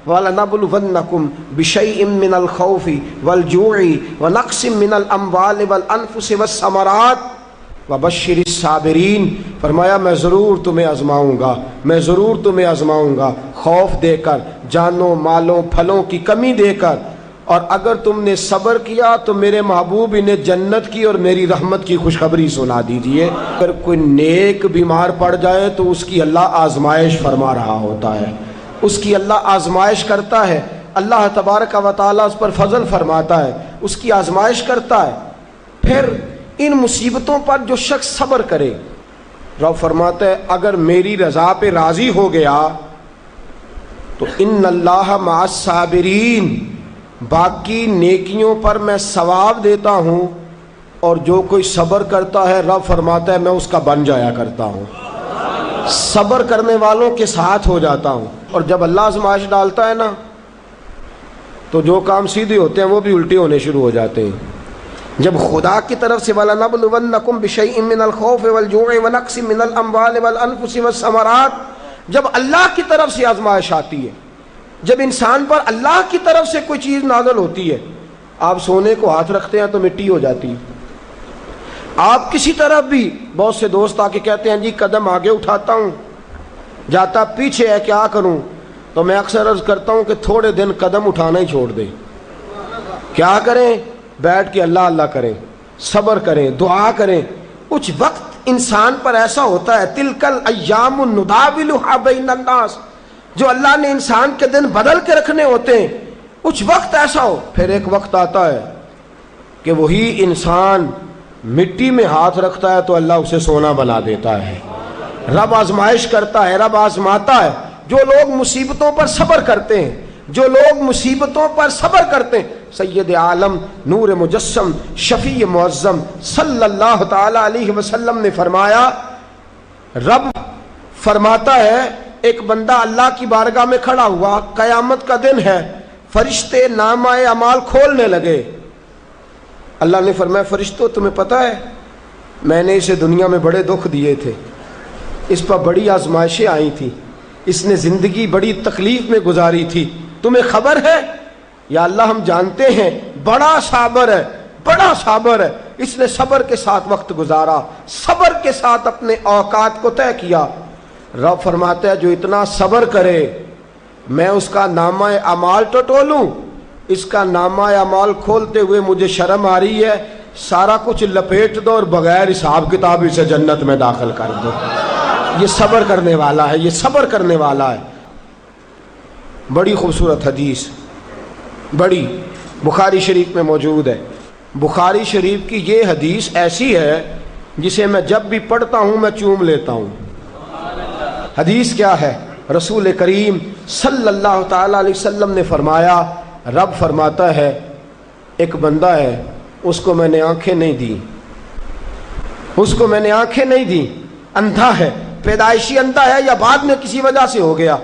وَلَنَبْلُوَنَّكُمْ بِشَيْءٍ مِّنَ الْخَوْفِ وَالْجُوعِ وَنَقْصٍ مِّنَ الْأَمْوَالِ وَالْأَنفُسِ وَالثَّمَرَاتِ وَبَشِّرِ الصَّابِرِينَ۔ فرمایا میں ضرور تمہیں آزماؤں گا، میں ضرور تمہیں آزماؤں گا، خوف دے کر، جانوں مالوں پھلوں کی کمی دے کر، اور اگر تم نے صبر کیا تو میرے محبوب انہیں جنت کی اور میری رحمت کی خوشخبری سنا دیجئے۔ اگر کوئی نیک بیمار پڑ جائے تو اس کی اللہ آزمائش فرما رہا ہوتا ہے، اس کی اللہ آزمائش کرتا ہے، اللہ تبارک و تعالیٰ اس پر فضل فرماتا ہے، اس کی آزمائش کرتا ہے۔ پھر ان مصیبتوں پر جو شخص صبر کرے، رب فرماتا ہے اگر میری رضا پہ راضی ہو گیا تو ان اللہ مع الصابرین، باقی نیکیوں پر میں ثواب دیتا ہوں، اور جو کوئی صبر کرتا ہے رب فرماتا ہے میں اس کا بن جایا کرتا ہوں، صبر کرنے والوں کے ساتھ ہو جاتا ہوں۔ اور جب اللہ آزمائش ڈالتا ہے نا تو جو کام سیدھے ہوتے ہیں وہ بھی الٹے ہونے شروع ہو جاتے ہیں۔ جب خدا کی طرف سے وَلَنَبْلُوَنَّكُمْ بِشَيْءٍ مِّنَ الْخَوْفِ وَالْجُوعِ وَنَقْصٍ مِّنَ الْأَمْوَالِ وَالْأَنفُسِ وَالثَّمَرَاتِ، جب اللہ کی طرف سے آزمائش آتی ہے، جب انسان پر اللہ کی طرف سے کوئی چیز نازل ہوتی ہے، آپ سونے کو ہاتھ رکھتے ہیں تو مٹی ہو جاتی ہے، آپ کسی طرف بھی، بہت سے دوست آ کے کہتے ہیں جی قدم آگے اٹھاتا ہوں جاتا پیچھے ہے، کیا کروں؟ تو میں اکثر عرض کرتا ہوں کہ تھوڑے دن قدم اٹھانا ہی چھوڑ دیں۔ کیا کریں؟ بیٹھ کے اللہ اللہ کریں، صبر کریں، دعا کریں۔ کچھ وقت انسان پر ایسا ہوتا ہے، تلک الایام نداولها بین الناس، جو اللہ نے انسان کے دن بدل کے رکھنے ہوتے ہیں، کچھ وقت ایسا ہو، پھر ایک وقت آتا ہے کہ وہی انسان مٹی میں ہاتھ رکھتا ہے تو اللہ اسے سونا بنا دیتا ہے۔ رب آزمائش کرتا ہے، رب آزماتا ہے۔ جو لوگ مصیبتوں پر صبر کرتے ہیں، جو لوگ مصیبتوں پر صبر کرتے ہیں، سید عالم نور مجسم شفیع معظم صلی اللہ تعالی علیہ وسلم نے فرمایا، رب فرماتا ہے ایک بندہ اللہ کی بارگاہ میں کھڑا ہوا، قیامت کا دن ہے، فرشتے نامہ اعمال کھولنے لگے۔ اللہ نے فرمایا فرشتوں تمہیں پتہ ہے میں نے اسے دنیا میں بڑے دکھ دیے تھے، اس پر بڑی آزمائشیں آئی تھیں، اس نے زندگی بڑی تکلیف میں گزاری تھی، تمہیں خبر ہے؟ یا اللہ ہم جانتے ہیں، بڑا صابر ہے، بڑا صابر ہے، اس نے صبر کے ساتھ وقت گزارا، صبر کے ساتھ اپنے اوقات کو طے کیا۔ رب فرماتا ہے جو اتنا صبر کرے میں اس کا نامہ اعمال ٹٹولوں، اس کا نامہ اعمال کھولتے ہوئے مجھے شرم آ رہی ہے، سارا کچھ لپیٹ دو اور بغیر حساب کتاب اسے جنت میں داخل کر دو۔ یہ صبر کرنے والا ہے، یہ صبر کرنے والا ہے۔ بڑی خوبصورت حدیث، بڑی، بخاری شریف میں موجود ہے۔ بخاری شریف کی یہ حدیث ایسی ہے جسے میں جب بھی پڑھتا ہوں میں چوم لیتا ہوں۔ حدیث کیا ہے؟ رسول کریم صلی اللہ تعالی علیہ وسلم نے فرمایا، رب فرماتا ہے ایک بندہ ہے، اس کو میں نے آنکھیں نہیں دی، اس کو میں نے آنکھیں نہیں دی، اندھا ہے، پیدائشی اندھا ہے یا بعد میں کسی وجہ سے ہو گیا،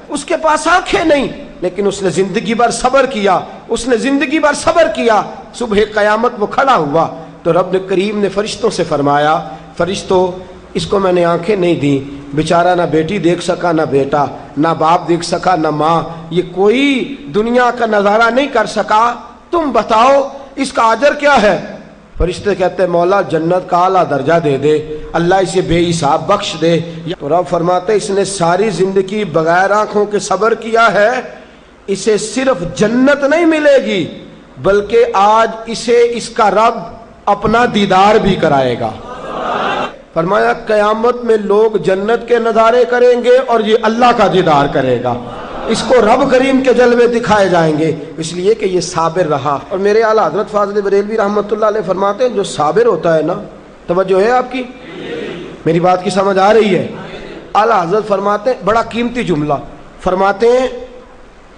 اس کے پاس آنکھیں نہیں، لیکن اس نے زندگی بھر صبر کیا، اس نے زندگی بھر صبر کیا۔ صبح قیامت وہ کھڑا ہوا تو رب کریم نے فرشتوں سے فرمایا، فرشتوں اس کو میں نے آنکھیں نہیں دی، بیچارہ نہ بیٹی دیکھ سکا، نہ بیٹا، نہ باپ دیکھ سکا، نہ ماں، یہ کوئی دنیا کا نظارہ نہیں کر سکا، تم بتاؤ اس کا اجر کیا ہے؟ فرشتے کہتے ہیں مولا جنت کا اعلیٰ درجہ دے دے، اللہ اسے بے حساب بخش دے۔ تو رب فرماتے اس نے ساری زندگی بغیر آنکھوں کے صبر کیا ہے، اسے صرف جنت نہیں ملے گی بلکہ آج اسے اس کا رب اپنا دیدار بھی کرائے گا۔ فرمایا قیامت میں لوگ جنت کے نظارے کریں گے اور یہ اللہ کا دیدار کرے گا، اس کو رب کریم کے جلوے دکھائے جائیں گے، اس لیے کہ یہ صابر رہا۔ اور میرے اعلیٰ حضرت فاضل بریلوی رحمۃ اللہ علیہ فرماتے ہیں جو صابر ہوتا ہے نا، توجہ ہے آپ کی، میری بات کی سمجھ آ رہی ہے؟ اعلیٰ حضرت فرماتے ہیں بڑا قیمتی جملہ، فرماتے ہیں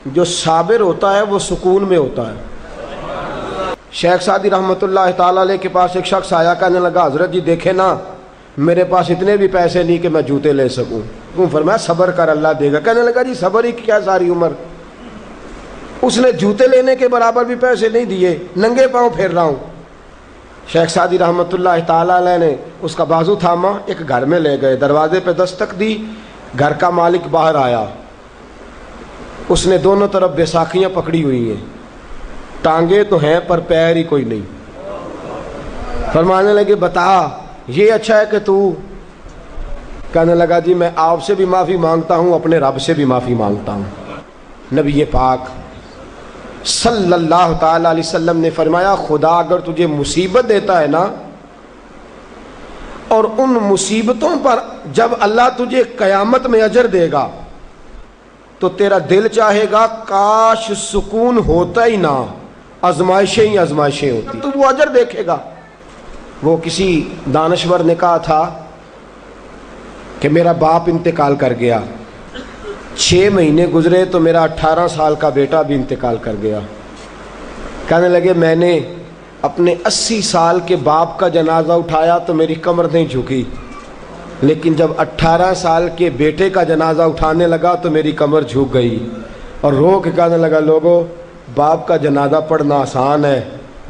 جو صابر ہوتا ہے وہ سکون میں ہوتا ہے۔ شیخ سعدی رحمۃ اللہ تعالی علیہ کے پاس ایک شخص آیا، کہنے لگا حضرت جی دیکھیں نا میرے پاس اتنے بھی پیسے نہیں کہ میں جوتے لے سکوں۔ فرمایا صبر کر اللہ دے گا۔ کہنے لگا جی صبر ہی کیا ساری عمر، اس نے جوتے لینے کے برابر بھی پیسے نہیں دیے، ننگے پاؤں پھر رہا ہوں۔ شیخ سعدی رحمۃ اللہ تعالی علیہ نے اس کا بازو تھاما، ایک گھر میں لے گئے، دروازے پہ دستک دی، گھر کا مالک باہر آیا، اس نے دونوں طرف بیساکھیاں پکڑی ہوئی ہیں، ٹانگیں تو ہیں پر پیر ہی کوئی نہیں۔ فرمانے لگے بتا یہ اچھا ہے کہ تو، کہنے لگا جی میں آپ سے بھی معافی مانگتا ہوں، اپنے رب سے بھی معافی مانگتا ہوں۔ نبی پاک صلی اللہ تعالی علیہ وسلم نے فرمایا خدا اگر تجھے مصیبت دیتا ہے نا، اور ان مصیبتوں پر جب اللہ تجھے قیامت میں اجر دے گا تو تیرا دل چاہے گا کاش سکون ہوتا ہی نہ، آزمائشیں ہی آزمائشیں ہوتی، تو وہ اجر دیکھے گا۔ وہ کسی دانشور نے کہا تھا کہ میرا باپ انتقال کر گیا، 6 مہینے گزرے تو میرا 18 سال کا بیٹا بھی انتقال کر گیا۔ کہنے لگے میں نے اپنے 80 سال کے باپ کا جنازہ اٹھایا تو میری کمر نہیں جھکی، لیکن جب 18 سال کے بیٹے کا جنازہ اٹھانے لگا تو میری کمر جھک گئی، اور رو کے کہنے لگا لوگوں باپ کا جنازہ پڑھنا آسان ہے،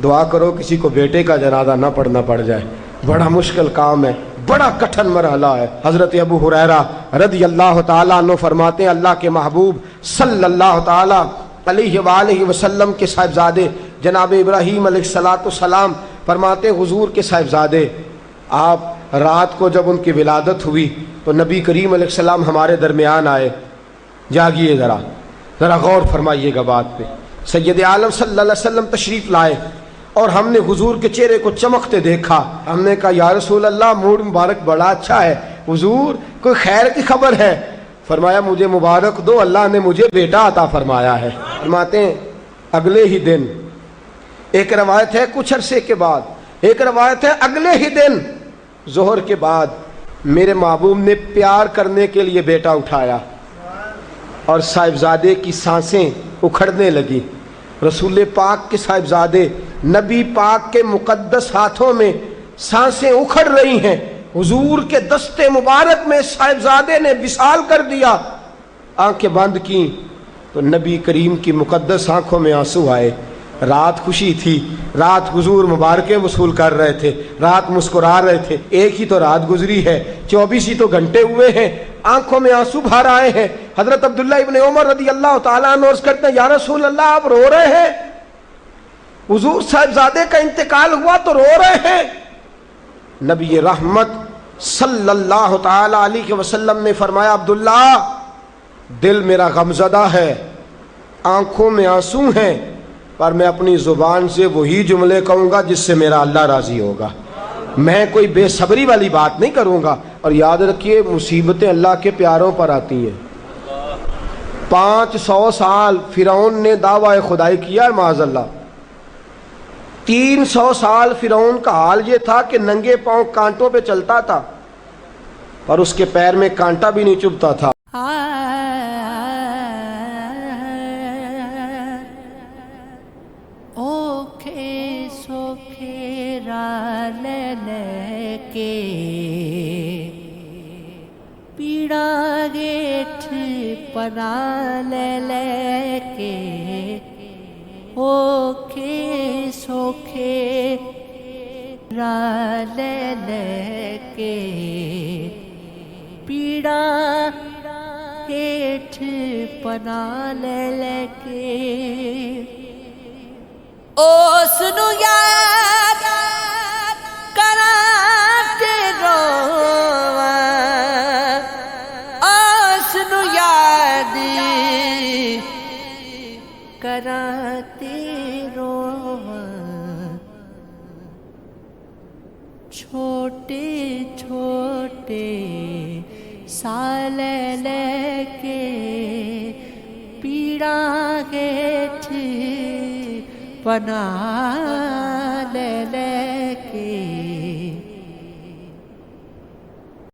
دعا کرو کسی کو بیٹے کا جنازہ نہ پڑھنا پڑ جائے، بڑا مشکل کام ہے، بڑا کٹھن مرحلہ ہے۔ حضرت ابو ہریرہ رضی اللہ تعالیٰ عنہ فرماتے ہیں اللہ کے محبوب صلی اللہ تعالیٰ علیہ وآلہ وسلم کے صاحبزادے جناب ابراہیم علیہ السلام فرماتے ہیں حضور کے صاحبزادے آپ رات کو جب ان کی ولادت ہوئی تو نبی کریم علیہ السلام ہمارے درمیان آئے۔ جاگیے ذرا غور فرمائیے گا بات پہ۔ سید عالم صلی اللہ علیہ وسلم تشریف لائے اور ہم نے حضور کے چہرے کو چمکتے دیکھا۔ ہم نے کہا یا رسول اللہ موڈ مبارک بڑا اچھا ہے، حضور کوئی خیر کی خبر ہے؟ فرمایا مجھے مبارک دو، اللہ نے مجھے بیٹا عطا فرمایا ہے۔ فرماتے ہیں اگلے ہی دن، ایک روایت ہے کچھ عرصے کے بعد، ایک روایت ہے اگلے ہی دن ظہر کے بعد میرے محبوب نے پیار کرنے کے لیے بیٹا اٹھایا اور صاحبزادے کی سانسیں اکھڑنے لگی۔ رسول پاک کے صاحبزادے نبی پاک کے مقدس ہاتھوں میں سانسیں اکھڑ رہی ہیں، حضور کے دستے مبارک میں صاحبزادے نے وصال کر دیا۔ آنکھیں بند کی تو نبی کریم کی مقدس آنکھوں میں آنسو آئے۔ رات خوشی تھی، رات حضور مبارکیں وصول کر رہے تھے، رات مسکرا رہے تھے، ایک ہی تو رات گزری ہے، 24 ہی تو گھنٹے ہوئے ہیں، آنکھوں میں آنسو بھر آئے ہیں۔ حضرت عبداللہ ابن عمر رضی اللہ تعالیٰ عنہ عرض کرتے ہیں یا رسول اللہ آپ رو رہے ہیں؟ حضور صاحبزادے کا انتقال ہوا تو رو رہے ہیں؟ نبی رحمت صلی اللہ تعالیٰ علیہ وسلم نے فرمایا عبداللہ دل میرا غمزدہ ہے، آنکھوں میں آنسو ہیں، پر میں اپنی زبان سے وہی جملے کہوں گا جس سے میرا اللہ راضی ہوگا، میں کوئی بے صبری والی بات نہیں کروں گا۔ اور یاد رکھیے مصیبتیں اللہ کے پیاروں پر آتی ہیں۔ 500 سال فرعون نے دعویٰ خدائی کیا ہے معاذ اللہ، 300 سال فرعون کا حال یہ تھا کہ ننگے پاؤں کانٹوں پہ چلتا تھا اور اس کے پیر میں کانٹا بھی نہیں چبھتا تھا۔ اوکھے سوکھے راہ لے کے پیڑا گیٹھ پناہ لے کے، اوکھے سوکھے راہ لے کے پیڑا گیٹھ پناہ لے کے، اس نو یاد کراتے روواں، اس نو یاد کراتے روواں، چھوٹے چھوٹے سال لے کے پیڑا گیٹھ پناہ لے کے